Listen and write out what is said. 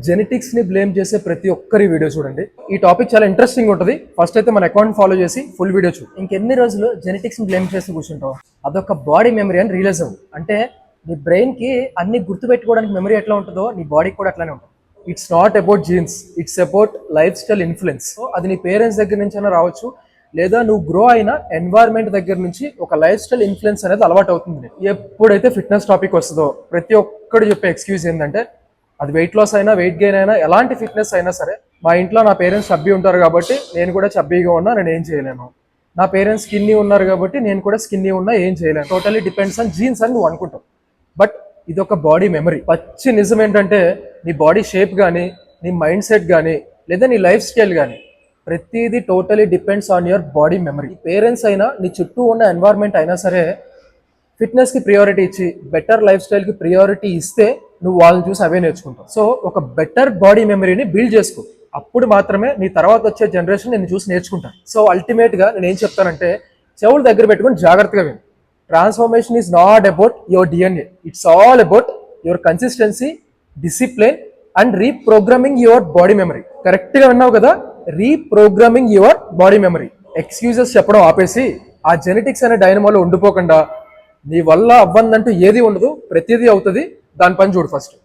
Genetics ని blame చేసే ప్రతి ఒక్కరి వీడియో చూడండి. ఈ టాపిక్ చాలా ఇంట్రెస్టింగ్ ఉంటుంది. ఫస్ట్ అయితే మన అకౌంట్ ఫాలో చేసి ఫుల్ వీడియో చూడు. ఇంకెన్ని రోజులు జెనెటిక్స్ ని బ్లేమ్ చేసి కూర్చుంటావు? అదొక బాడీ మెమరీ అని రియలైజ్ అవ్వు. అంటే నీ బ్రెయిన్ కి అన్ని గుర్తుపెట్టుకోవడానికి మెమరీ ఎట్లా ఉంటుందో నీ బాడీకి కూడా అట్లానే ఉంటుంది. It's not about jeans, it's about life style influence. అది నీ పేరెంట్స్ దగ్గర నుంచి అయినా రావచ్చు, లేదా నువ్వు గ్రో అయిన ఎన్వైర్న్మెంట్ దగ్గర నుంచి ఒక లైఫ్ స్టైల్ ఇన్ఫ్లుయెన్స్ అనేది అలవాటు అవుతుంది. ఎప్పుడైతే ఫిట్నెస్ టాపిక్ వస్తుందో ప్రతి ఒక్కడు చెప్పే ఎక్స్క్యూజ్ ఏంటంటే అది వెయిట్ లాస్ అయినా వెయిట్ గెయిన్ అయినా ఎలాంటి ఫిట్నెస్ అయినా సరే, మా ఇంట్లో నా పేరెంట్స్ చబ్బీ ఉంటారు కాబట్టి నేను కూడా చబ్బీగా ఉన్నా నేను ఏం చేయలేను, నా పేరెంట్స్ స్కిన్నీ ఉన్నారు కాబట్టి నేను కూడా స్కిన్నీ ఉన్నా ఏం చేయలేను, టోటలీ డిపెండ్స్ ఆన్ జీన్స్ అని నువ్వు అనుకుంటావు. బట్ ఇది ఒక బాడీ మెమరీ. పచ్చి నిజం ఏంటంటే నీ బాడీ షేప్ కానీ, నీ మైండ్ సెట్ కానీ, లేదా నీ లైఫ్ స్టైల్ కానీ ప్రతిదీ totally depends on your body memory. Parents అయినా నీ చుట్టూ ఉన్న ఎన్వైర్న్మెంట్ అయినా సరే ఫిట్నెస్కి ప్రియారిటీ ఇచ్చి బెటర్ లైఫ్ స్టైల్కి ప్రియారిటీ ఇస్తే నువ్వు వాళ్ళని చూసి అవే నేర్చుకుంటావు. సో ఒక బెటర్ బాడీ మెమరీని బిల్డ్ చేసుకో. అప్పుడు మాత్రమే నీ తర్వాత వచ్చే జనరేషన్ నేను చూసి నేర్చుకుంటాను. సో అల్టిమేట్గా నేను ఏం చెప్తానంటే చెవులు దగ్గర పెట్టుకుని జాగ్రత్తగా విను. Transformation is not about your DNA, it's all about your consistency, discipline and reprogramming your body memory. కరెక్ట్గా విన్నావు కదా, reprogramming your body memory. Excuses చెప్పడం ఆపేసి ఆ జెనెటిక్స్ అనే డైనమోలో ఉండిపోకుండా నీ వల్ల అవ్వందంటూ ఏది ఉండదు, ప్రతిదీ అవుతుంది. దాని పని చూడు ఫస్ట్.